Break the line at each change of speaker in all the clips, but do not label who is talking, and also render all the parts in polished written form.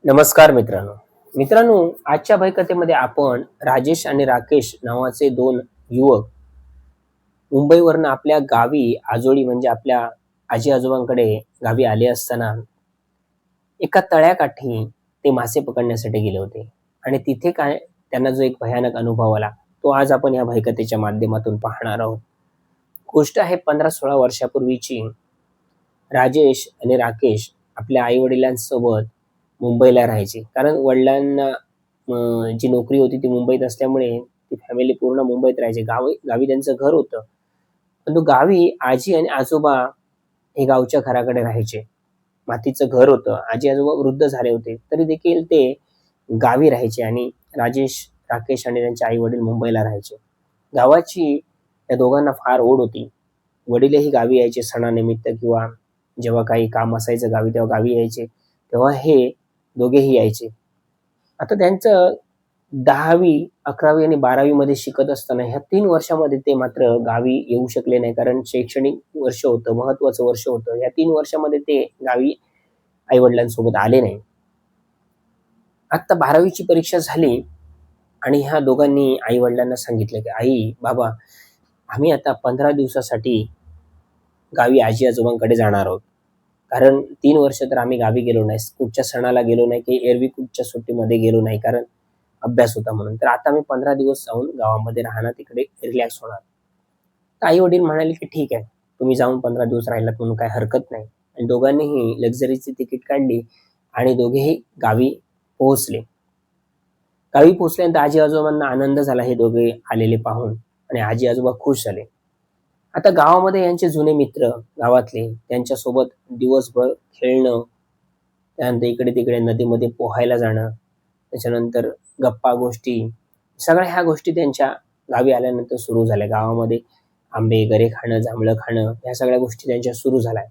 नमस्कार मित्रांनो. मित्रांनो, आजच्या भयकथेमध्ये आपण राजेश आणि राकेश नावाचे दोन युवक मुंबईवरनं आपल्या गावी आजोळी म्हणजे आपल्या आजी आजोबांकडे गावी आले असताना एका तळ्याकाठी ते मासे पकडण्यासाठी गेले होते आणि तिथे काय त्यांना जो एक भयानक अनुभव आला तो आज आपण या भयकथेच्या माध्यमातून पाहणार आहोत. गोष्ट आहे 15-16 वर्षापूर्वीची. राजेश आणि राकेश आपल्या आई वडिलांसोबत मुंबईला राहायचे, कारण वडिलांना जी नोकरी होती ती मुंबईत असल्यामुळे ती फॅमिली पूर्ण मुंबईत राहायची. गावी गावी त्यांचं घर होतं, परंतु गावी आजी आणि आजोबा हे गावच्या घराकडे राहायचे. मातीचं घर होतं. आजी आजोबा वृद्ध झाले होते तरी देखील ते गावी राहायचे आणि राजेश, राकेश आणि त्यांचे आई वडील मुंबईला राहायचे. गावाची या दोघांना फार ओढ होती. वडीलही गावी यायचे सणानिमित्त किंवा जेव्हा काही काम असायचं गावी तेव्हा गावी यायचे. तेव्हा हे दोघेही यायचे. आता त्यांचं 10वी, 11वी आणि 12वी मध्ये शिकत असताना ह्या 3 वर्षामध्ये ते मात्र गावी येऊ शकले नाही, कारण शैक्षणिक वर्ष होतं, महत्वाचं वर्ष होतं. या 3 वर्षामध्ये ते गावी आई वडिलांसोबत आले नाही. आता 12वीची परीक्षा झाली आणि ह्या दोघांनी आई वडिलांना सांगितलं की आई बाबा, आम्ही आता 15 दिवसासाठी गावी आजी आजोबांकडे जाणार आहोत, कारण 3 वर्ष तर आम्ही गावी गेलो नाही, कुठच्या सणाला गेलो नाही की एरवी कुठच्या सुट्टीमध्ये गेलो नाही, कारण अभ्यास होता म्हणून. तर आता मी 15 दिवस जाऊन गावामध्ये राहणार, तिकडे रिलॅक्स होणार. तर आई वडील म्हणाले की ठीक आहे, तुम्ही जाऊन 15 दिवस राहिलात म्हणून काही हरकत नाही. आणि दोघांनीही लक्झरीची तिकीट काढली आणि दोघेही गावी पोहोचले. गावी पोहोचल्यानंतर आजी आजोबांना आनंद झाला हे दोघे आलेले पाहून आणि आजी आजोबा खुश झाले. आता गावामध्ये यांचे जुने मित्र गावातले त्यांच्यासोबत दिवसभर खेळणं, त्यानंतर इकडे तिकडे नदीमध्ये पोहायला जाणं, त्याच्यानंतर गप्पा गोष्टी, सगळ्या ह्या गोष्टी त्यांच्या गावी आल्यानंतर सुरू झाल्या. गावामध्ये आंबे गरे खाणं, जांभळं खाणं, ह्या सगळ्या गोष्टी त्यांच्या सुरू झाल्या.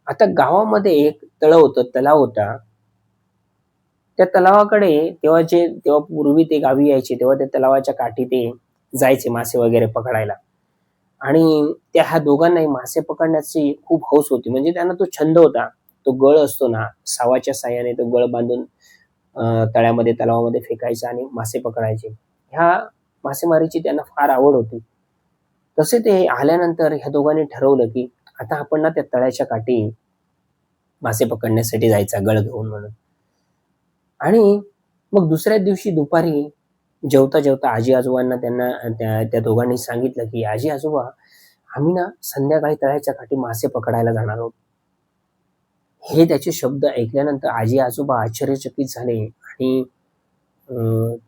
आता गावामध्ये एक तलाव होता. त्या तलावाकडे तेव्हा पूर्वी ते गावी यायचे तेव्हा त्या तलावाच्या काठी ते जायचे मासे वगैरे पकडायला. आणि त्या ह्या दोघांनाही मासे पकडण्याची खूप हौस होती, म्हणजे त्यांना तो छंद होता. तो गळ असतो ना, सावाच्या साहाय्याने तो गळ बांधून तळ्यामध्ये तलावामध्ये फेकायचा आणि मासे पकडायचे. ह्या मासेमारीची त्यांना फार आवड होती. तसे ते आल्यानंतर ह्या दोघांनी ठरवलं की आता आपण ना त्या तळ्याच्या काठी मासे पकडण्यासाठी जायचा गळ घेऊन म्हणून. आणि मग दुसऱ्या दिवशी दुपारी जेवता जेवता आजी आजोबांना त्यांना त्या दोघांनी सांगितलं की आजी आजोबा, आम्ही ना संध्याकाळी तळ्याच्या काठी मासे पकडायला जाणार आहोत. हे त्याचे शब्द ऐकल्यानंतर आजी आजोबा आश्चर्यचकित झाले आणि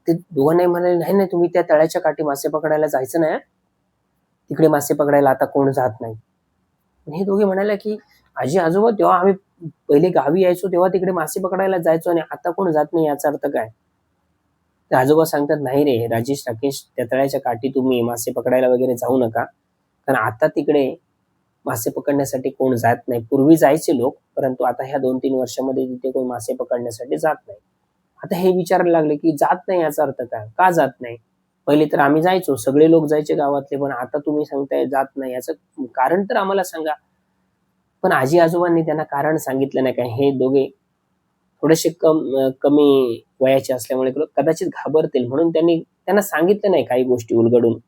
ते दोघांनाही म्हणाले, नाही नाही, तुम्ही त्या तळ्याच्या काठी मासे पकडायला जायचं नाही, तिकडे मासे पकडायला आता कोण जात नाही. हे दोघे म्हणाले की आजी आजोबा, तेव्हा आम्ही पहिले गावी यायचो तेव्हा तिकडे मासे पकडायला जायचो आणि आता कोण जात नाही, याचा अर्थ काय? तर आजोबा सांगतात, नाही रे राजेश, राकेश, त्या तळ्याच्या काठी तुम्ही मासे पकडायला वगैरे जाऊ नका, कारण आता तिकडे मासे पकडण्यासाठी कोण जात नाही. पूर्वी जायचे लोक, परंतु आता ह्या 2-3 वर्षामध्ये तिथे कोण मासे पकडण्यासाठी जात नाही. आता हे विचारायला लागले की जात नाही याचा अर्थ काय, का जात नाही? पहिले तर आम्ही जायचो, सगळे लोक जायचे गावातले, पण आता तुम्ही सांगताय जात नाही, याचं कारण तर आम्हाला सांगा. पण आजी आजोबांनी त्यांना कारण सांगितलं नाही. काय हे दोघे थोडेसे कमी वयाचे असल्यामुळे कदाचित घाबरतील म्हणून त्यांना सांगितलं नाही काही गोष्टी उलगडून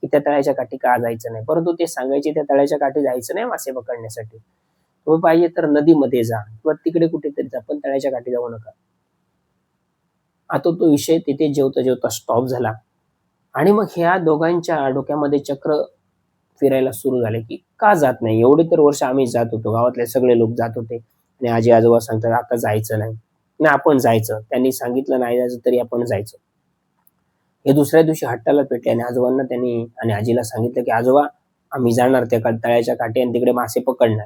की त्या तळ्याच्या काठी का जायचं नाही. परंतु ते सांगायचे त्या तळ्याच्या काठी जायचं नाही मासे पकडण्यासाठी, तुम्ही पाहिजे तर नदीमध्ये जा किंवा तिकडे कुठेतरी जा, पण तळ्याच्या काठी जाऊ नका. आता तो विषय तिथे जेवता जेवता स्टॉप झाला आणि मग ह्या दोघांच्या डोक्यामध्ये चक्र फिरायला सुरू झाले की का जात नाही, एवढे तर वर्ष आम्ही जात होतो, गावातले सगळे लोक जात होते आणि आजी आजोबा सांगतात आता जायचं नाही, नाही आपण जायचं, त्यांनी सांगितलं नाही जायचं तरी आपण जायचं. हे दुसऱ्या दिवशी हट्टाला पेटले आणि आजोबांना त्यांनी आणि आजीला सांगितलं की आजोबा, आम्ही जाणार त्या तळ्याच्या काठी आणि तिकडे मासे पकडणार.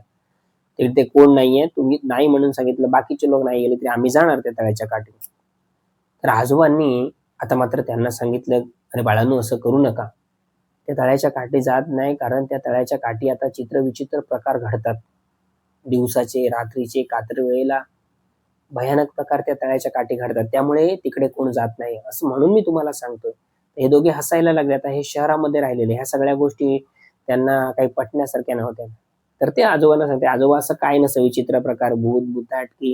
तिकडे कोण नाहीये, तुम्ही नाही म्हणून सांगितलं, बाकीचे लोक नाही गेले तरी आम्ही जाणार त्या तळ्याच्या काठी. तर आजोबांनी आता मात्र त्यांना सांगितलं, अरे बाळांनो, असं करू नका, त्या तळ्याच्या काठी जात नाही, कारण त्या तळ्याच्या काठी आता चित्रविचित्र प्रकार घडतात. दिवसाचे, रात्रीचे, कात्री वेळेला भयानक प्रकार त्या तळ्याच्या काठी घडतात, त्यामुळे तिकडे कोण जात नाही, असं म्हणून मी तुम्हाला सांगतोय. हे दोघे हसायला लागले. आता हे शहरामध्ये राहिलेले, ह्या सगळ्या गोष्टी त्यांना काही पटण्यासारख्या नव्हत्या. तर ते आजोबांना सांगते, आजोबा असं काय नसं विचित्र प्रकार, भूत भुताट की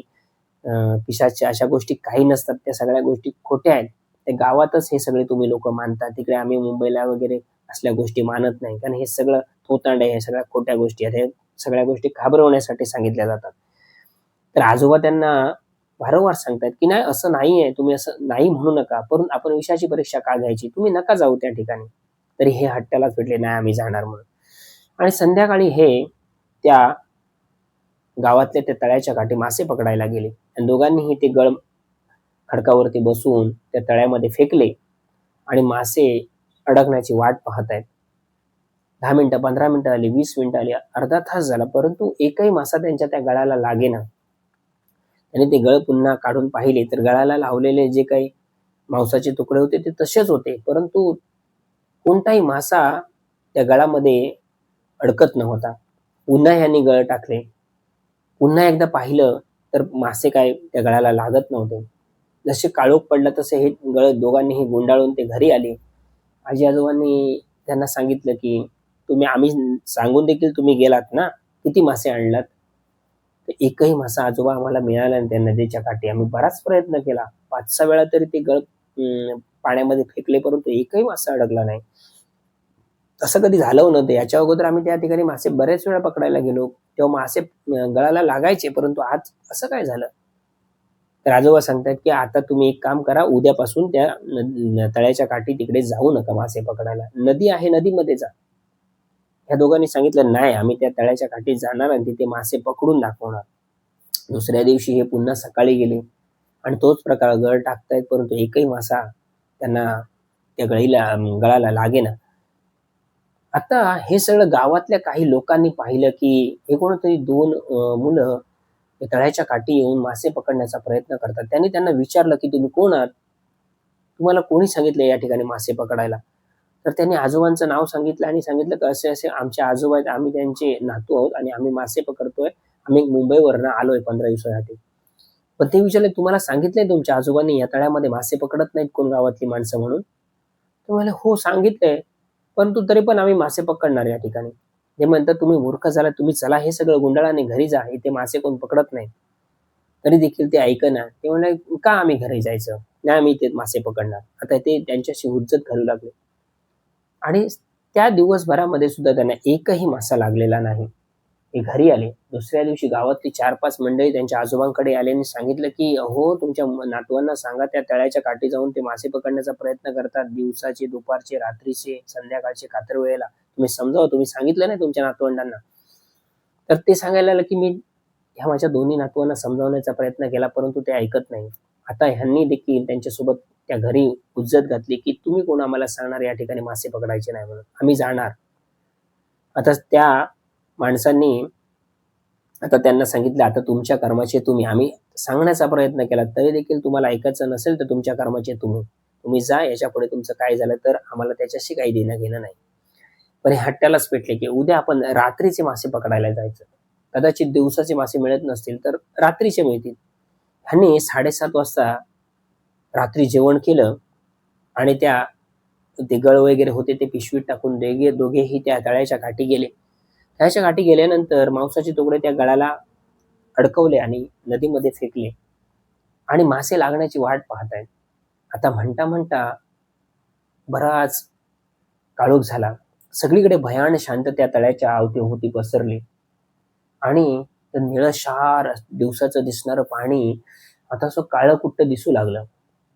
पिशाच अशा गोष्टी काही नसतात, त्या सगळ्या गोष्टी खोट्या आहेत. त्या गावातच हे सगळे तुम्ही लोक मानता, तिकडे आम्ही मुंबईला वगैरे असल्या गोष्टी मानत नाही, कारण हे सगळं थोतांड आहे, हे सगळ्या खोट्या गोष्टी आहेत, हे सगळ्या गोष्टी घाबरवण्यासाठी सांगितल्या जातात. तर आजोबा त्यांना वारंवार सांगतात की नाही, असं नाही आहे, तुम्ही असं नाही म्हणू नका, परंतु आपण विषयाची परीक्षा का घ्यायची, तुम्ही नका जाऊ त्या ठिकाणी. तरी हे हट्टालाच भेटले, नाही आम्ही जाणार म्हणून. आणि संध्याकाळी हे त्या गावातल्या त्या तळ्याच्या काठी मासे पकडायला गेले आणि दोघांनीही ते गळ खडकावरती बसून त्या तळ्यामध्ये फेकले आणि मासे अडकण्याची वाट पाहत आहेत. 10 मिनिटं, 15 मिनिटं आली, 20 मिनिटं आली, अर्धा तास झाला, परंतु एकही मासा त्यांच्या त्या गळाला लागेना. आणि ते गळ पुन्हा काढून पाहिले तर गळाला लावलेले जे काही मांसाचे तुकडे होते ते तसेच होते, परंतु कोणताही मासा त्या गळामध्ये अडकत नव्हता. पुन्हा यांनी गळ टाकले, पुन्हा एकदा पाहिलं तर मासे काय त्या गळाला लागत नव्हते. जसे काळोख पडला तसे हे गळ दोघांनीही गुंडाळून ते घरी आले. आजी आजोबांनी त्यांना सांगितलं की आम्ही सांगून देखील तुम्ही गेलात ना, किती मासे आणलात? तर एकही मासा आजोबा आम्हाला मिळाला नाही त्या नदीच्या काठी. आम्ही बराच प्रयत्न केला, 5-6 वेळा तरी ते गळ पाण्यामध्ये फेकले, परंतु एकही मासा अडकला नाही. तसं कधी झालं नव्हतं. याच्या अगोदर आम्ही त्या ठिकाणी मासे बरेच वेळा पकडायला गेलो, तेव्हा मासे गळाला लागायचे, परंतु आज असं काय झालं? तर आजोबा सांगतात की आता तुम्ही एक काम करा, उद्यापासून त्या तळ्याच्या काठी तिकडे जाऊ नका मासे पकडायला, नदी आहे, नदीमध्ये जा. ह्या दोघांनी सांगितलं नाही, आम्ही त्या तळ्याच्या काठी जाणार आणि तिथे मासे पकडून दाखवणार. दुसऱ्या दिवशी हे पुन्हा सकाळी गेले आणि तोच प्रकार, गळ टाकतायत, परंतु एकही मासा त्यांना त्या गळाला लागेना. आता हे सगळं गावातल्या काही लोकांनी पाहिलं की हे कोणतरी 2 मुलं तळ्याच्या काठी येऊन मासे पकडण्याचा प्रयत्न करतात. त्यांनी त्यांना विचारलं की तुम्ही कोण आहात? तुम्हाला कोणी सांगितलं या ठिकाणी मासे पकडायला? तर त्यांनी आजोबांचं नाव सांगितलं आणि सांगितलं की असे असे आमचे आजोबा आहेत, आम्ही त्यांचे नातू आहोत आणि आम्ही मासे पकडतोय, आम्ही मुंबईवरनं आलोय 15 दिवसासाठी. पण ते विचारले, तुम्हाला सांगितलंय तुमच्या आजोबांनी या तळ्यामध्ये मासे पकडत नाहीत कोण गावातली माणसं म्हणून? ते म्हणाले, हो सांगितलंय, परंतु तरी पण आम्ही मासे पकडणार या ठिकाणी. ते म्हणतात, तुम्ही मूर्ख झाला, तुम्ही चला हे सगळं गुंडाळाने घरी जा, इथे मासे कोण पकडत नाही. तरी देखील ते ऐकेना. ते म्हणाले, का आम्ही घरी जायचं? नाही, आम्ही इथे मासे पकडणार. आता ते त्यांच्याशी हुज्जत घालू लागले आणि त्या दिवसभरामध्ये सुद्धा त्यांना एकही मासा लागलेला नाही. ते घरी आले. दुसऱ्या दिवशी गावातली 4-5 मंडळी त्यांच्या आजोबांकडे आले आणि सांगितलं की अहो, तुमच्या नातवांना सांगा, त्या तळ्याच्या काठी जाऊन ते मासे पकडण्याचा प्रयत्न करतात, दिवसाचे, दुपारचे, रात्रीचे, संध्याकाळचे, कातर वेळेला. तुम्ही समजावं, तुम्ही सांगितलं नाही तुमच्या नातवंडांना? तर ते सांगायला लागले की मी ह्या माझ्या दोन्ही नातवांना समजावण्याचा प्रयत्न केला, परंतु ते ऐकत नाही. आता ह्यांनी देखील त्यांच्यासोबत त्या घरी हुज्जत घातली की तुम्ही कोण आम्हाला सांगणार या ठिकाणी मासे पकडायचे नाही म्हणून, आम्ही जाणार. आता त्या माणसांनी आता त्यांना सांगितलं, आता तुमच्या कर्माचे तुम्ही. आम्ही सांगण्याचा प्रयत्न केला तरी देखील तुम्हाला ऐकायचं नसेल तर तुमच्या कर्माचे तुम्ही जा, याच्यापुढे तुमचं काय झालं तर आम्हाला त्याच्याशी काही देणं घेणं नाही. पण हे हट्ट्यालाच पेटले की उद्या आपण रात्रीचे मासे पकडायला जायचं. कदाचित दिवसाचे मासे मिळत नसतील तर रात्रीचे मिळतील. ह्यांनी 7:30 वाजता रात्री जेवण केलं आणि ते गळ वगैरे होते ते पिशवीत टाकून दोघेही त्या तळ्याच्या काठी गेले. तळ्याच्या काठी गेल्यानंतर मांसाचे तुकडे त्या गळाला अडकवले आणि नदीमध्ये फेकले आणि मासे लागण्याची वाट पाहतायत. आता म्हणता म्हणता बराच काळोख झाला. सगळीकडे भयान शांत त्या तळ्याच्या अवतीभोवती पसरली आणि ते निळशार दिवसाचं दिसणारं पाणी आता असं काळं-कुट्ट दिसू लागलं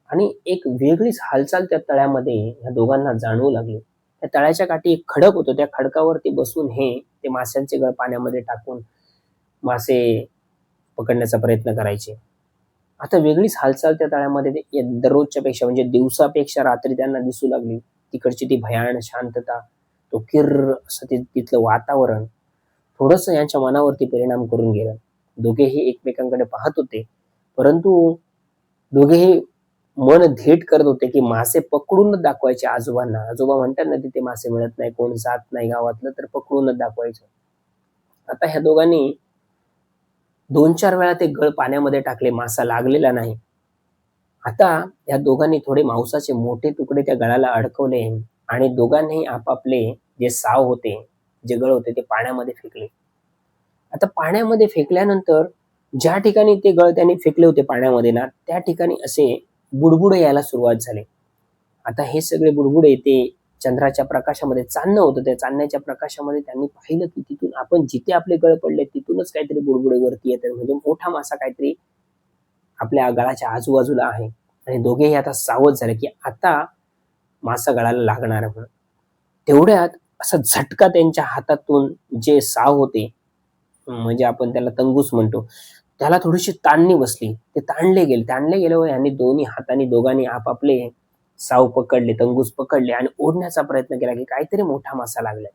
आणि एक वेगळीच हालचाल त्या तळ्यामध्ये ह्या दोघांना जाणवू लागली. त्या तळ्याच्या काठी एक खडक होतं, त्या खडकावरती बसून ते माशांचे गळ पाण्यामध्ये टाकून मासे पकडण्याचा प्रयत्न करायचे. आता वेगळीच हालचाल त्या तळ्यामध्ये दररोजच्या पेक्षा म्हणजे दिवसापेक्षा रात्री त्यांना दिसू लागली. तिकडची ती भयान शांतता, तो किर्र असं तिथलं वातावरण थोडंसं यांच्या मनावरती परिणाम करून गेलं. दोघेही एकमेकांकडे पाहत होते, परंतु दोघेही मन धीट करत होते की मासे पकडूनच दाखवायचे आजोबांना. आजोबा म्हणतात ना, तिथे मासे मिळत नाही, कोण जात नाही गावातलं, तर पकडूनच दाखवायचं. आता ह्या दोघांनी 2-4 वेळा ते गळ पाण्यामध्ये टाकले, मासा लागलेला नाही. आता या दोघांनी थोडे मांसाचे मोठे तुकडे त्या गळाला अडकवले आणि दोघांनी आपापले जे साव होते, जे गळ होते ते पाण्यामध्ये फेकले. आता पाण्यामध्ये फेकल्यानंतर ज्या ठिकाणी ते गळ त्यांनी फेकले होते पाण्यामध्ये ना, त्या ठिकाणी असे बुडबुडे यायला सुरुवात झाली. आता हे सगळे बुडबुडे ते चंद्राच्या प्रकाशामध्ये चांदणं होतं. त्या चांदण्याच्या प्रकाशामध्ये त्यांनी पाहिलं की तिथून आपण जिथे आपले गळ पडले तिथूनच काहीतरी बुडबुडे वरती येतात. म्हणजे मोठा मासा काहीतरी आपल्या गळाच्या आजूबाजूला आहे. आणि दोघेही आता सावध झाले की आता मासा गळाला लागणार आहे म्हणून. तेवढ्यात असा झटका त्यांच्या हातातून जे साव होते, म्हणजे आपण त्याला तंगूस म्हणतो, त्याला थोडीशी ताणणी बसली. ते ताणले गेले. ताणले गेल्यावर यांनी दोन्ही हातांनी दोघांनी आपापले साव पकडले, तंगूस पकडले आणि ओढण्याचा प्रयत्न केला की काहीतरी मोठा मासा लागलाय.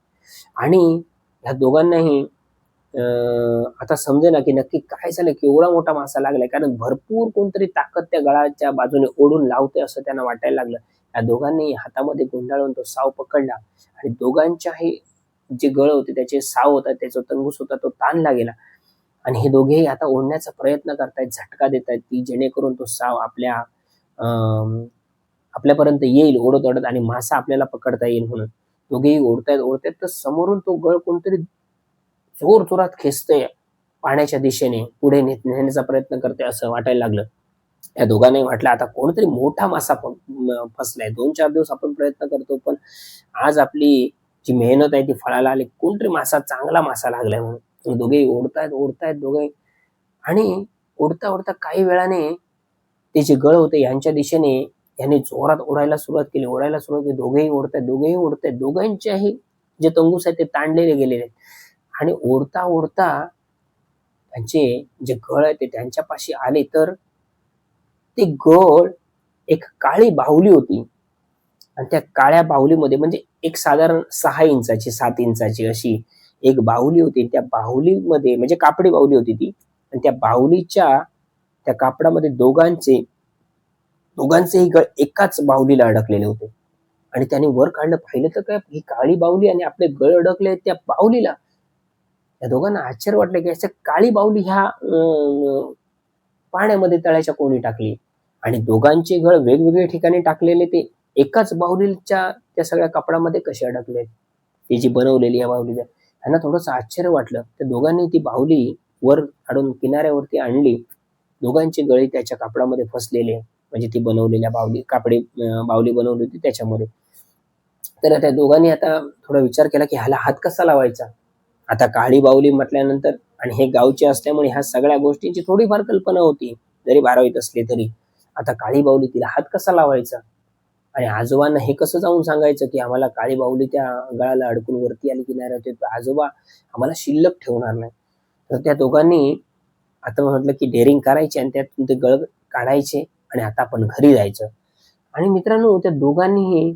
आणि ह्या दोघांनाही आता समजेना की नक्की काय झालं, केवढा मोठा मासा लागलाय. कारण भरपूर कोणतरी ताकद त्या गळाच्या बाजूने ओढून लावते असं त्यांना वाटायला लागलं. या दोघांनी हातामध्ये गुंडाळून तो साव पकडला आणि दोघांच्याही जे गळ होते, त्याचे साव होता, त्याचा तंगूस होता, तो ताणला गेला. आणि हे दोघेही आता ओढण्याचा प्रयत्न करतायत, झटका देतायत की जेणेकरून तो साव आपल्यापर्यंत येईल ओढत ओढत आणि मासा आपल्याला पकडता येईल म्हणून. दोघेही ओढतायत तर समोरून तो गळ कोणतरी जोर जोरात खेचतंय पाण्याच्या दिशेने, पुढे नेण्याचा प्रयत्न करते असं वाटायला लागलं. या दोघांनाही वाटलं आता कोणतरी मोठा मासा फसलाय. 2-4 दिवस आपण प्रयत्न करतो, पण आज आपली जी मेहनत आहे ती फळाला आली. कोणतरी चांगला मासा लागलाय म्हणून. दोघेही ओढतायत दोघे. आणि ओढता ओढता काही वेळाने ते जे गळ होते यांच्या दिशेने यांनी जोरात ओढायला सुरुवात केली. दोघेही ओढतायत. दोघांच्याही जे तंगूस आहेत ते ताणलेले गेलेले. आणि ओढता ओढता त्यांचे जे गळ आहे ते त्यांच्यापाशी आले, तर ते गळ एक काळी बाहुली होती. आणि त्या काळ्या बाहुलीमध्ये म्हणजे एक साधारण 6 इंचाची 7 इंचाची अशी एक बाहुली होती. त्या बाहुलीमध्ये म्हणजे कापडी बाहुली होती ती. आणि त्या बाहुलीच्या त्या कापडामध्ये दोघांचेही गळ एकाच बाहुलीला अडकलेले होते. आणि त्याने वर काढलं, पाहिलं तर काय ही काळी बाहुली आणि आपले गळ अडकले त्या बाहुलीला. या दोघांना आश्चर्य वाटलं की असं काळी बाहुली ह्या पाण्यामध्ये तळ्याच्या कोणी टाकली. आणि दोघांचे गळ वेगवेगळ्या ठिकाणी टाकलेले ते एकाच बाहुलीच्या त्या सगळ्या कपड्यामध्ये कसे अडकले, ती जी बनवलेली या बाहुलीच्या. त्यांना थोडंसं आश्चर्य वाटलं. त्या दोघांनी ती बाहुली वर काढून किनाऱ्यावरती आणली. दोघांचे गळे त्याच्या कापडामध्ये फसलेले, म्हणजे ती बनवलेल्या कापडी बाहुली बनवली होती त्याच्यामध्ये. तर त्या दोघांनी आता थोडा विचार केला की ह्याला हात कसा लावायचा. आता काळी बाहुली म्हटल्यानंतर आणि हे गावचे असल्यामुळे ह्या सगळ्या गोष्टींची थोडीफार कल्पना होती, जरी 12वीत असले तरी. आता काळी बाहुली, तिला हात कसा लावायचा आणि आजोबांना हे कसं जाऊन सांगायचं की आम्हाला काळी बाहुली त्या गळाला अडकून वरती आली किनाऱ्यावरती, आजोबा आम्हाला शिल्लक ठेवणार नाही. तर त्या दोघांनी आता म्हटलं की डेअरिंग करायची आणि त्यातून ते गळ काढायचे आणि आता आपण घरी जायचं. आणि मित्रांनो, त्या दोघांनीही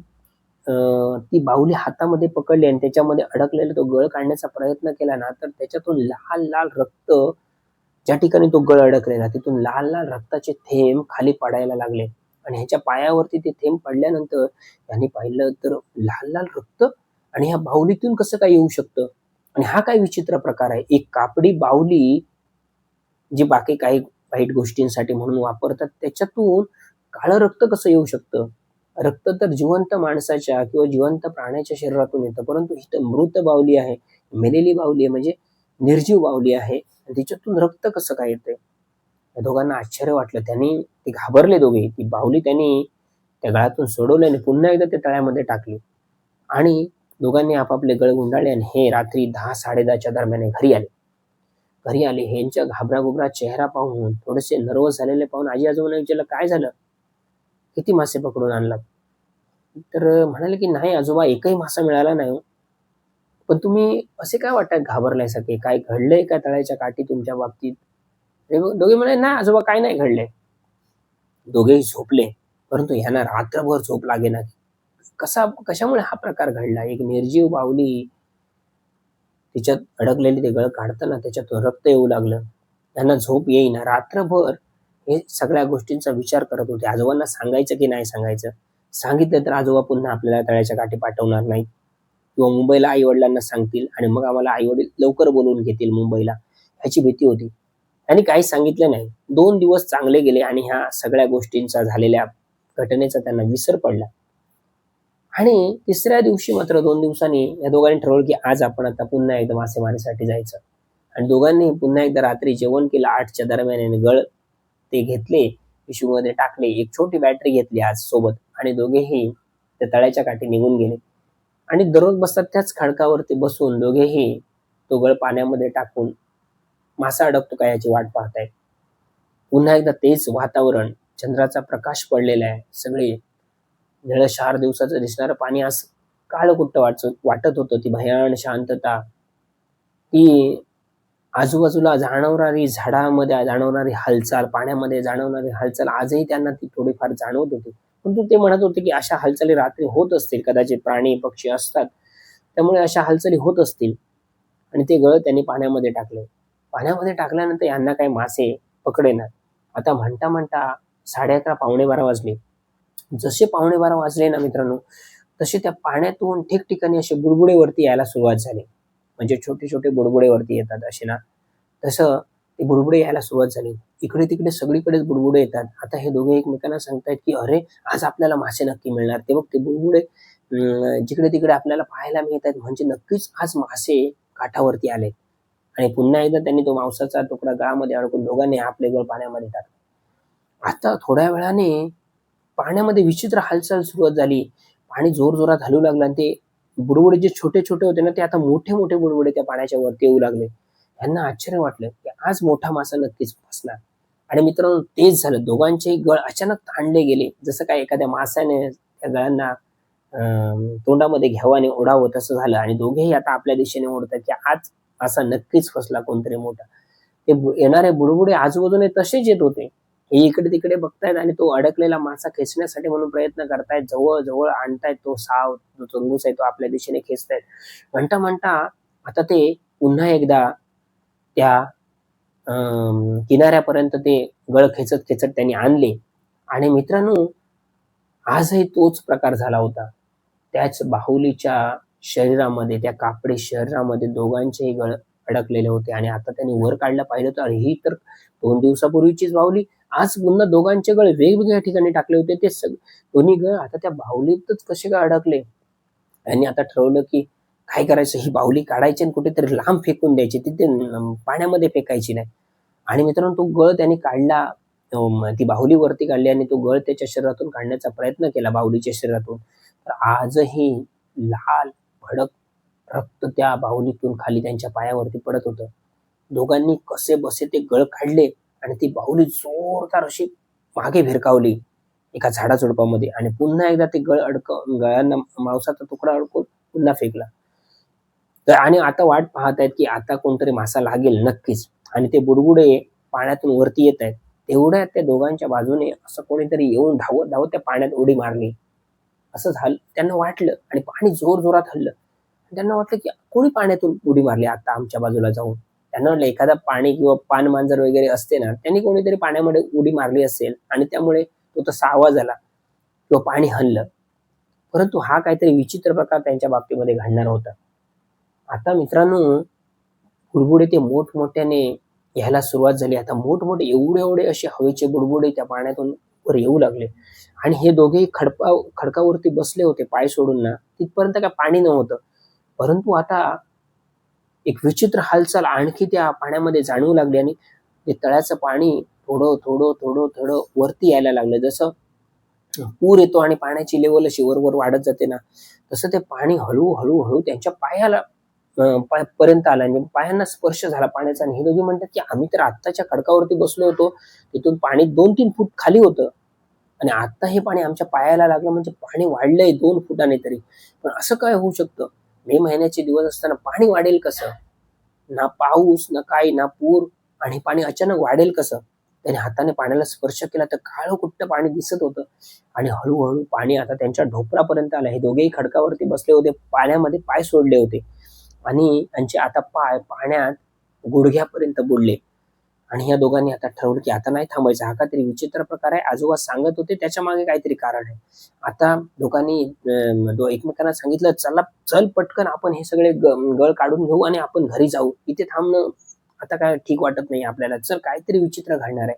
ती बाहुली हातामध्ये पकडली आणि त्याच्यामध्ये अडकलेला तो गळ काढण्याचा प्रयत्न केला ना, तर त्याच्यातून लाल लाल रक्त, ज्या ठिकाणी तो गळ अडकलेला तिथून लाल लाल रक्ताचे थेंब खाली पडायला लागले. आणि ह्याच्या पायावरती ते थेंब पडल्यानंतर त्यांनी पाहिलं तर लाल लाल रक्त आणि ह्या बाहुलीतून कसं काय येऊ शकतं. आणि हा काय विचित्र प्रकार आहे. एक कापडी बाहुली जी बाकी काही वाईट गोष्टींसाठी म्हणून वापरतात, त्याच्यातून काळं रक्त कसं येऊ शकतं. रक्त तर जिवंत माणसाच्या किंवा जिवंत प्राण्याच्या शरीरातून येतं, परंतु इथं मृत बाहुली आहे, मेलेली बाहुली आहे, म्हणजे निर्जीव बाहुली आहे, आणि तिच्यातून रक्त कसं काय येतंय. या दोघांना आश्चर्य वाटलं. त्यांनी ते घाबरले दोघे. ती बाहुली त्यांनी त्या गळातून सोडवली आणि पुन्हा एकदा ते तळ्यामध्ये टाकली. आणि दोघांनी आपापले गळ गुंडाळले आणि हे रात्री 10-10:30च्या दरम्यान घरी आले. ह्यांच्या घाबराघुबरा चेहरा पाहून, थोडेसे नर्वस झालेले पाहून आजी आजोबांना विचारलं, काय झालं, किती मासे पकडून आणलात. तर म्हणाले की नाही आजोबा, एकही मासा मिळाला नाही. पण तुम्ही असे काय वाटतात घाबरल्यासारखे, काय घडलंय का तळ्याच्या काठी तुमच्या बाबतीत. दोघे म्हणाले, नाही आजोबा, काय नाही घडलंय. दोघेही झोपले, परंतु ह्यांना रात्रभर झोप लागेना. कशामुळे हा प्रकार घडला. एक निर्जीव बाहुली, तिच्यात अडकलेली ते गळ काढताना त्याच्यातून रक्त येऊ लागलं. त्यांना झोप येईना. रात्रभर हे सगळ्या गोष्टींचा विचार करत होते. आजोबांना सांगायचं की नाही सांगायचं. सांगितलं तर आजोबा पुन्हा आपल्याला तळ्याच्या काठी पाठवणार नाहीत किंवा मुंबईला आई वडिलांना सांगतील आणि मग आम्हाला आई वडील लवकर बोलवून घेतील मुंबईला, ह्याची भीती होती. आणि काही सांगितलं नाही. 2 दिवस चांगले गेले आणि ह्या सगळ्या गोष्टींचा, झालेल्या घटनेचा त्यांना विसर पडला. आणि तिसऱ्या दिवशी मात्र 2 दिवसांनी या दोघांनी ठरवलं की आज आपण आता पुन्हा एकदा मासेमारीसाठी जायचं. आणि दोघांनी पुन्हा एकदा रात्री जेवण केलं 8च्या दरम्यान आणि गळ ते घेतले, पिशवीमध्ये टाकले, एक छोटी बॅटरी घेतली आज सोबत आणि दोघेही त्या तळ्याच्या काठी निघून गेले. आणि दररोज बसतात त्याच खडकावरती बसून दोघेही तो गळ पाण्यामध्ये टाकून मासा अडकतो का याची वाट पाहतायत. पुन्हा एकदा तेच वातावरण, चंद्राचा प्रकाश पडलेला आहे, सगळे निळशार दिवसाचं दिसणारं पाणी आज काळकुट्ट वाटत होतं. ती भयान शांतता, ती आजूबाजूला जाणवणारी, झाडामध्ये जाणवणारी हालचाल, पाण्यामध्ये जाणवणारी हालचाल आजही त्यांना ती थोडीफार जाणवत होती. परंतु ते म्हणत होते की अशा हालचाली रात्री होत असतील, कदाचित प्राणी पक्षी असतात त्यामुळे अशा हालचाली होत असतील. आणि ते गळ त्यांनी पाण्यामध्ये टाकले. पाण्यामध्ये टाकल्यानंतर यांना काही मासे पकडेनात. आता म्हणता म्हणता 11:30 पावणे 12 वाजले. जसे पावणे 12 वाजले ना मित्रांनो, तसे त्या पाण्यातून ठिकठिकाणी असे बुडबुडे वरती यायला सुरुवात झाली. म्हणजे छोटे छोटे बुडबुडे वरती येतात असे ना, तसं ते बुडबुडे यायला सुरुवात झाली. इकडे तिकडे सगळीकडेच बुडबुडे येतात. आता हे दोघे एकमेकांना सांगतायत की अरे आज आपल्याला मासे नक्की मिळणार. ते बघ ते बुडबुडे जिकडे तिकडे आपल्याला पाहायला मिळत आहेत, म्हणजे नक्कीच आज मासे काठावरती आले. आणि पुन्हा एकदा त्यांनी तो मांसाचा तुकडा गळामध्ये अडकून दोघांनी आपले गळ पाण्यामध्ये टाकले. आता थोड्या वेळाने पाण्यामध्ये विचित्र हालचाल सुरुवात झाली. पाणी जोरजोरात हलू लागलं आणि ते बुडबुडे जे छोटे छोटे होते ना, ते आता मोठे मोठे बुडबुडे त्या पाण्याच्या वरती येऊ लागले. यांना आश्चर्य वाटलं की आज मोठा मासा नक्कीच फसणार. आणि मित्रांनो तेच झालं. दोघांचे गळ अचानक ताणले गेले, जसं काय एखाद्या मासाने त्या गळांना तोंडामध्ये घ्यावं आणि ओढावं तसं झालं. आणि दोघेही आता आपल्या दिशेने ओढतात की आज असा नक्कीच फसला कोणतरी मोठा. ते येणारे बुडबुडे आजूबाजूने तसेच येत होते. हे इकडे तिकडे बघतायत आणि तो अडकलेला मासा खेचण्यासाठी म्हणून प्रयत्न करतायत, जवळ जवळ आणतायत. तो साव, जो चंगूस आहे तो आपल्या दिशेने खेचतायत. म्हणता म्हणता आता ते पुन्हा एकदा त्या किनाऱ्यापर्यंत ते गळ खेचत खेचत त्यांनी आणले. आणि मित्रांनो आजही तोच प्रकार झाला होता. त्याच बाहुलीच्या शरीरामध्ये, त्या कापडी शरीरामध्ये दोघांचेही गळ अडकलेले होते. आणि आता त्यांनी वर काढलं पाहिलं तर ही तर 2 दिवसापूर्वीचीच बाहुली. आज पुन्हा दोघांचे गळ वेगवेगळ्या ठिकाणी टाकले होते. ते दोन्ही गळ आता त्या बाहुलीतच कसे काय अडकले. यांनी आता ठरवलं की काय करायचं, ही बाहुली काढायची आणि कुठेतरी लांब फेकून द्यायची, तिथे पाण्यामध्ये फेकायची नाही. आणि मित्रांनो तो गळ त्यांनी काढला, ती बाहुली वरती काढली आणि तो गळ त्याच्या शरीरातून काढण्याचा प्रयत्न केला, बाहुलीच्या शरीरातून. तर आजही लाल भडक रक्त त्या बाहुलीतून खाली त्यांच्या पायावरती पडत होतं. दोघांनी कसे बसे ते गळ काढले आणि ती बाहुली जोरदार अशी मागे भिरकावली एका झाडाझुडपामध्ये. आणि पुन्हा एकदा ते गळ्यांना मांसाचा तुकडा अडकून पुन्हा फेकला. तर आणि आता वाट पाहत आहेत की आता कोणतरी मासा लागेल नक्कीच. आणि ते बुडबुडे पाण्यातून वरती येत आहेत. तेवढ्यात त्या दोघांच्या बाजूने असं कोणीतरी येऊन धावत धावत त्या पाण्यात उडी मारली. असं झालं त्यांना वाटलं. आणि पाणी जोर जोरात हल्लं. त्यांना वाटलं की कोणी पाण्यातून उडी मारली आता आमच्या बाजूला जाऊन. त्यांना वाटलं एखादा पाणी किंवा पान मांजर वगैरे असते ना, त्यांनी कोणीतरी पाण्यामध्ये उडी मारली असेल आणि त्यामुळे तो तसा आवाज आला किंवा पाणी हललं. परंतु हा काहीतरी विचित्र प्रकार त्यांच्या बाबतीमध्ये घडणार होता. आता मित्रांनो बुडबुडे ते मोठमोठ्याने यायला सुरुवात झाली. आता मोठमोठे एवढे एवढे असे हवेचे बुडबुडे त्या पाण्यातून वर येऊ लागले. आणि हे दोघेही खडकावरती बसले होते पाय सोडून ना, तिथपर्यंत काय पाणी नव्हतं. परंतु आता एक विचित्र हालचाल आणखी त्या पाण्यामध्ये जाणवू लागली. आणि ते तळ्याचं पाणी थोडं थोडं थोडं थोडं वरती यायला लागलं. जसं पूर येतो आणि पाण्याची लेवल अशी वर वाढत जाते ना, तसं ते पाणी हळूहळू हळू त्यांच्या पायाला पर्यंत आलं आणि पायांना स्पर्श झाला पाण्याचा. आणि हे दोघे म्हणतात की आम्ही तर आत्ताच्या खडकावरती बसलो होतो, तिथून पाणी 2-3 फूट खाली होतं आणि आता हे पाणी आमच्या पायाला लागलं, म्हणजे पाणी वाढलंय 2 फुटाने तरी. पण असं काय होऊ शकतं? मे महिन्याचे दिवस असताना पाणी वाढेल कसं? ना पाऊस ना काही ना पूर, आणि पाणी अचानक वाढेल कसं? त्याने हाताने पाण्याला स्पर्श केला तर काळं पाणी दिसत होतं. आणि हळूहळू पाणी आता त्यांच्या ढोपरापर्यंत आलं. हे दोघेही खडकावरती बसले होते, पाण्यामध्ये पाय सोडले होते आणि त्यांचे आता पाय पाण्यात गुडघ्यापर्यंत बुडले. आणि या दोघांनी आता ठरवलं की आता नाही थांबायचं. हा काहीतरी विचित्र प्रकार आहे, आजोबा सांगत होते त्याच्या मागे काहीतरी कारण आहे. आता दोघांनी एकमेकांना सांगितलं, चल पटकन आपण हे सगळे गळ काढून घेऊ आणि आपण घरी जाऊ. इथे थांबणं आता काय ठीक वाटत नाही आपल्याला. चल काहीतरी विचित्र घडणार आहे.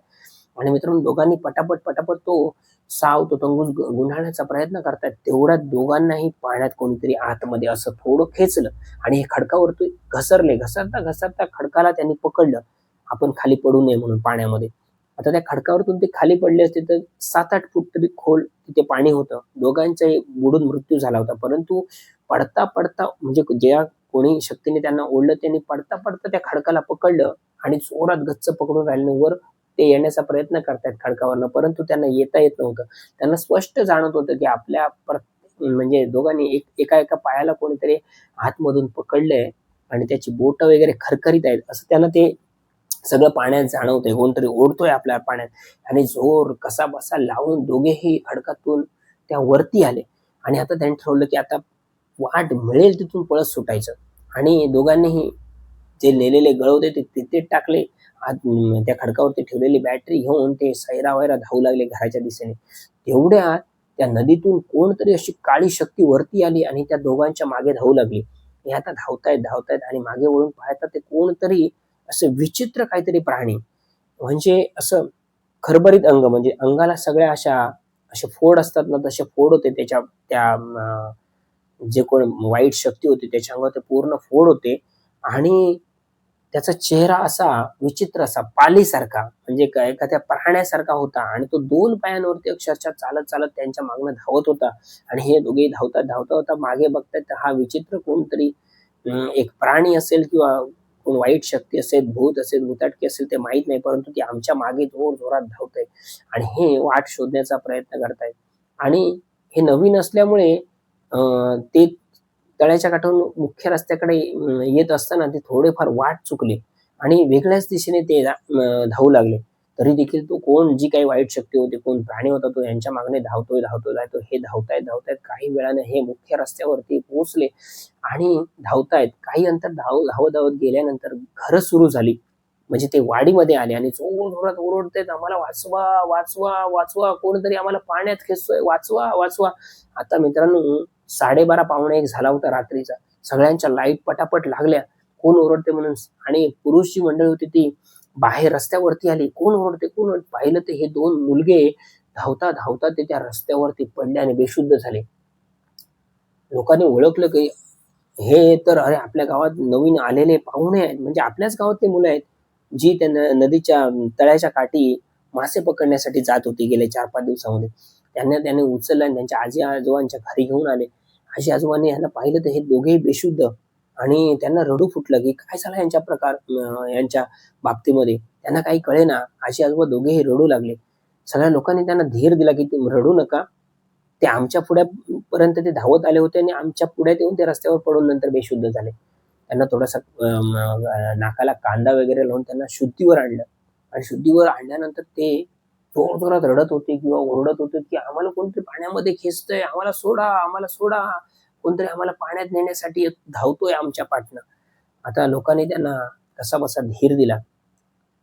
आणि मित्रांनो दोघांनी पटापट तो साव, तो तंगूस गुंडाळण्याचा प्रयत्न करतात. तेवढ्यात दोघांनाही पाण्यात कोणीतरी आतमध्ये असं थोडं खेचलं आणि हे खडकावरती घसरता घसरता खडकाला त्यांनी पकडलं, आपण खाली पडू नये म्हणून पाण्यामध्ये. आता त्या खडकावरतून ते खाली पडले असते तर 7-8 फूट तरी खोल तिथे पाणी होतं. दोघांचाही बुडून मृत्यू झाला होता. परंतु पडता म्हणजे ज्या कोणी शक्तीने त्यांना ओढलं त्यांनी पडता त्या खडकाला पकडलं आणि जोरात गच्च पकडून राहिल्याने वर ते येण्याचा प्रयत्न करतायत खडकावरनं, परंतु त्यांना येता येत नव्हतं. त्यांना स्पष्ट जाणवत होतं की आपल्या म्हणजे दोघांनी एका पायाला कोणीतरी आतमधून पकडलंय आणि त्याची बोटं वगैरे खरखरीत आहेत, असं त्यांना ते सगळं पाण्यात जाणवतंय. कोणतरी ओढतोय आपल्या पाण्यात आणि जोर कसाबसा लावून दोघेही खडकातून त्या वरती आले आणि आता त्यांनी ठरवलं की आता वाट मिळेल तिथून पळत सुटायचं आणि दोघांनीही जे नेलेले गळ होते ते तिथे टाकले. त्या खडकावरती ठेवलेली बॅटरी घेऊन ते सैरावैरा धावू लागले घराच्या दिशेने. तेवढ्यात त्या नदीतून कोणतरी अशी काळी शक्ती वरती आली आणि त्या दोघांच्या मागे धावू लागली. हे आता धावतायत आणि मागे वळून पाहतात ते कोणतरी असं विचित्र काहीतरी प्राणी, म्हणजे असं खरबरीत अंग, म्हणजे अंगाला सगळ्या असे फोड असतात ना तसे फोड होते त्याच्या त्या जे कोण वाईट शक्ती होती त्याच्या अंगावर ते पूर्ण फोड होते आणि त्याचा चेहरा असा विचित्र असा पालीसारखा, म्हणजे एखाद्या प्राण्यासारखा होता आणि तो 2 पायांवरती अक्षरशः चालत त्यांच्या मागणं धावत होता आणि हे दोघेही धावता मागे बघतायत तर हा विचित्र कोणतरी एक प्राणी असेल किंवा कोण वाईट शक्ती असेल, भूत असेल, भुताटकी असेल ते माहित नाही, परंतु ते आमच्या मागे जोरात धावतंय आणि हे वाट शोधण्याचा प्रयत्न करतायत. आणि हे नवीन असल्यामुळे ते तळ्याच्या काठावरून मुख्य रस्त्याकडे येत असताना ते थोडेफार वाट चुकले आणि वेगळ्याच दिशेने ते धावू लागले. तरी देखील तो कोण, जी काही वाईट शक्ती होती, कोण प्राणी होता तो यांच्या मागणे धावतोय. हे धावतायत. काही वेळाने हे मुख्य रस्त्यावरती पोहोचले आणि धावतायत. काही अंतर धावत गेल्यानंतर घरं सुरू झाली. म्हणजे ते वाडीमध्ये आले आणि जोरात ओरडतायत, "आम्हाला वाचवा, वाचवा, वाचवा! कोणीतरी आम्हाला पाण्यात खेचतोय, वाचवा, वाचवा!" आता मित्रांनो 12:30 पावणे 1 झाला होता रात्रीचा. सगळ्यांच्या लाईट पटापट लागल्या. कोण ओरडते म्हणून आणि पुरुष जी मंडळी होती ती बाहेर रस्त्यावरती आली. कोण ओरडते? पाहिलं तर हे 2 मुलगे धावता ते त्या रस्त्यावरती पडले आणि बेशुद्ध झाले. लोकांनी ओळखलं की हे तर अरे आपल्या गावात नवीन आलेले पाहुणे आहेत, म्हणजे आपल्याच गावातली मुलं आहेत, जी त्या नदीच्या तळ्याच्या काठी मासे पकडण्यासाठी जात होती गेल्या 4-5 दिवसामध्ये. त्यांनी उचललं आणि त्यांच्या आजी-आजोबांच्या घरी घेऊन आले. आजी-आजोबांनी ह्यांना पाहिलं तर हे दोघेही बेशुद्ध आणि त्यांना रडू फुटलं की काय झालं यांच्या बाबतीमध्ये. त्यांना काही कळेना. आजी-आजोबा दोघेही रडू लागले. सगळ्या लोकांनी त्यांना धीर दिला की तुम्ही रडू नका. ते आमच्या पुढ्यापर्यंत ते धावत आले होते आणि आमच्या पुढ्यात येऊन ते रस्त्यावर पडून नंतर बेशुद्ध झाले. त्यांना थोडासा नाकाला कांदा वगैरे लावून त्यांना शुद्धीवर आणलं आणि शुद्धीवर आणल्यानंतर ते जोरजोरात रडत होते किंवा ओरडत होते की आम्हाला कोणतरी पाण्यामध्ये खेचतंय, आम्हाला सोडा, आम्हाला सोडा, कोणतरी आम्हाला पाण्यात नेण्यासाठी धावतोय आमच्या पाठनं. आता लोकांनी त्यांना कसाबसा धीर दिला.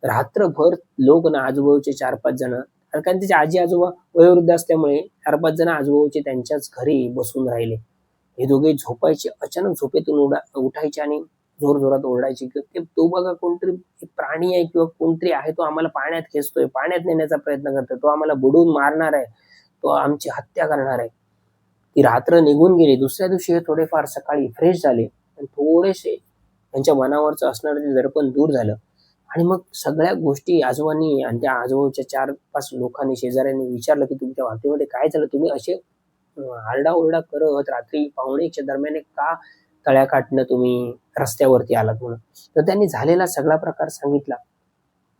रात्रभर लोक ना आजूबाजूचे 4-5 जण, कारण त्याचे आजी-आजोबा वयोवृद्ध असल्यामुळे 4-5 जण आजूबाजूचे त्यांच्याच घरी बसून राहिले. हे दोघे झोपायचे. अचानक झोपेतून उठायचे आणि जोरजोरात ओरडायचे की "ते तो बघा कोणतरी प्राणी आहे किंवा कोणतरी आहे, तो आम्हाला पाण्यात खेचतोय, पाण्यात नेण्याचा प्रयत्न करतोय, तो आम्हाला बुडवून मारणार आहे, तो आमची हत्या करणार आहे." ती रात्र निघून गेली. दुसऱ्या दिवशी हे थोडेफार सकाळी फ्रेश झाले आणि थोडेसे त्यांच्या मनावरचं असणारं ते दडपण दूर झालं आणि मग सगळ्या गोष्टी आजोबांनी आणि त्या आजूबाजूच्या 4-5 लोकांनी, शेजाऱ्यांनी विचारलं की "तुमच्या बाबतीमध्ये काय झालं? तुम्ही असे आरडाओरडा करत रात्री 1:45च्या दरम्यान का तळ्याकाठनं तुम्ही रस्त्यावरती आलात?" म्हणून. तर त्यांनी झालेला सगळा प्रकार सांगितला.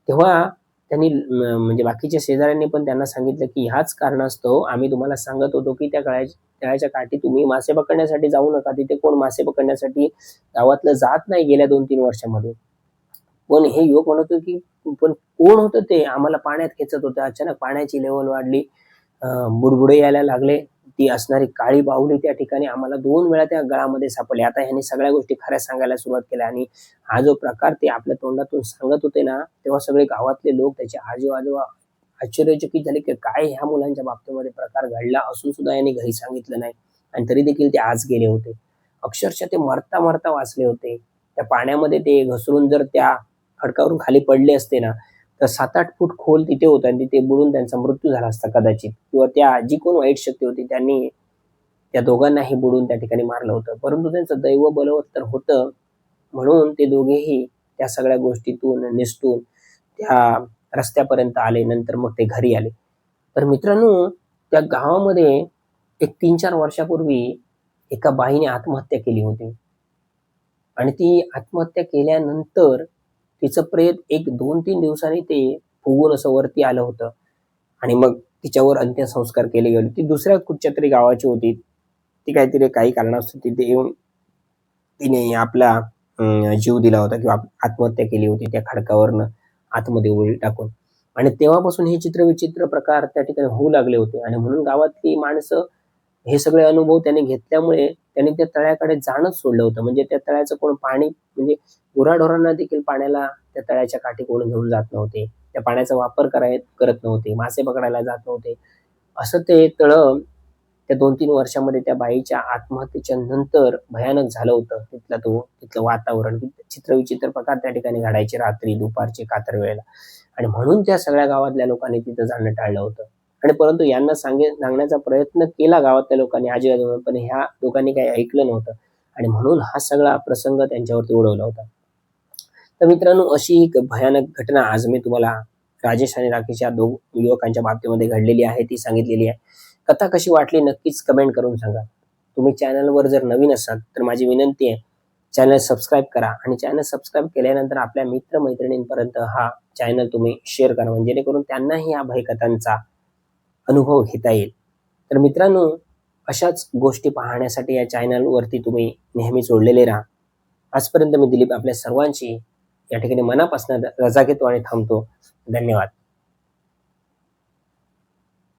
तेव्हा त्यांनी म्हणजे बाकीच्या शेजाऱ्यांनी पण त्यांना सांगितलं की ह्याच कारणास्तव आम्ही तुम्हाला सांगत होतो की त्या तळ्याच्या काठी तुम्ही मासे पकडण्यासाठी जाऊ नका. तिथे कोण मासे पकडण्यासाठी गावातलं जात नाही गेल्या 2-3 वर्षामध्ये. पण हे युवक म्हणत होते की पण कोण होतं ते? आम्हाला पाण्यात खेचत होतं. अचानक पाण्याची लेव्हल वाढली. बुडबुडे यायला लागले. ती असणारी काळी बाहुली त्या ठिकाणी आम्हाला 2 वेळा त्या गळामध्ये सापडली. आता ह्यांनी सगळ्या गोष्टी खऱ्या सांगायला सुरुवात केल्या आणि हा जो प्रकार ते आपल्या तोंडातून सांगत होते ना, तेव्हा सगळे गावातले लोक, त्याचे आजी-आजोबा आश्चर्यचकित झाले की काय ह्या मुलांच्या बाबतीमध्ये प्रकार घडला असून सुद्धा यांनी घरी सांगितलं नाही आणि तरी देखील ते आज गेले होते. अक्षरशः ते मरता वाचले होते. त्या पाण्यामध्ये ते घसरून जर त्या खडकावरून खाली पडले असते ना, तर 7-8 फूट खोल तिथे होतं आणि तिथे बुडून त्यांचा मृत्यू झाला असता कदाचित, किंवा त्या जी कोण वाईट शक्ती होती त्यांनी त्या दोघांनाही बुडून त्या ठिकाणी मारलं होतं. परंतु त्यांचं दैव बलवत्तर होतं. म्हणून ते दोघेही त्या सगळ्या गोष्टीतून निसटून त्या रस्त्यापर्यंत आले. नंतर मग ते घरी आले. तर मित्रांनो, त्या गावामध्ये एक 3-4 वर्षापूर्वी एका बाईने आत्महत्या केली होती आणि ती आत्महत्या केल्यानंतर तिचं प्रेत एक 2-3 दिवसांनी ते फुगून असं वरती आलं होतं आणि मग तिच्यावर अंत्यसंस्कार केले गेले. ती दुसऱ्या कुठच्यातरी गावाची होती. ती काहीतरी काही कारणास्तव तिथे येऊन तिने आपला जीव दिला होता किंवा आत्महत्या केली होती त्या खडकावरनं आतमध्ये उडी टाकून. आणि तेव्हापासून हे चित्रविचित्र प्रकार त्या ठिकाणी होऊ लागले होते आणि म्हणून गावातली माणसं हे सगळे अनुभव त्याने घेतल्यामुळे त्यांनी त्या तळ्याकडे जाणंच सोडलं होतं. म्हणजे त्या तळ्याचं कोण पाणी म्हणजे गुराढोरांना देखील पाण्याला त्या तळ्याच्या काठी कोण घेऊन जात नव्हते. त्या पाण्याचा वापर करत नव्हते. मासे पकडायला जात नव्हते. असं ते तळं त्या 2-3 वर्षामध्ये त्या बाईच्या आत्महत्येच्या नंतर भयानक झालं होतं. तिथलं वातावरण, चित्रविचित्र प्रकार त्या ठिकाणी घडायचे रात्री, दुपारचे, कातर वेळेला आणि म्हणून त्या सगळ्या गावातल्या लोकांनी तिथं जाणं टाळलं होतं. आणि परंतु यांना सांगण्याचा प्रयत्न केला गावातल्या लोकांनी, आजी-आजोबांनी, पण ह्या लोकांनी काही ऐकलं नव्हतं आणि म्हणून हा सगळा प्रसंग त्यांच्यावरती ओढवला होता. तर मित्रांनो, अशी एक भयानक घटना आज मी तुम्हाला राजेश आणि राकेश या दोन युवकांच्या बाबतीमध्ये घडलेली आहे, ती सांगितलेली आहे. कथा कशी वाटली नक्कीच कमेंट करून सांगा. तुम्ही चॅनलवर जर नवीन असाल तर माझी विनंती आहे, चॅनल सबस्क्राईब करा आणि चॅनल सबस्क्राईब केल्यानंतर आपल्या मित्र-मैत्रिणींपर्यंत हा चॅनल तुम्ही शेअर करा, म्हणजे जेणेकरून त्यांनाही या भयकथांचा अनुभव घेता येईल. तर मित्रांनो, अशाच गोष्टी पाहण्यासाठी या चॅनलवरती तुम्ही नेहमी जोडलेले राहा. आजपर्यंत मी दिलीप आपल्या सर्वांची या ठिकाणी मनापासून रजा घेतो आणि थांबतो. धन्यवाद.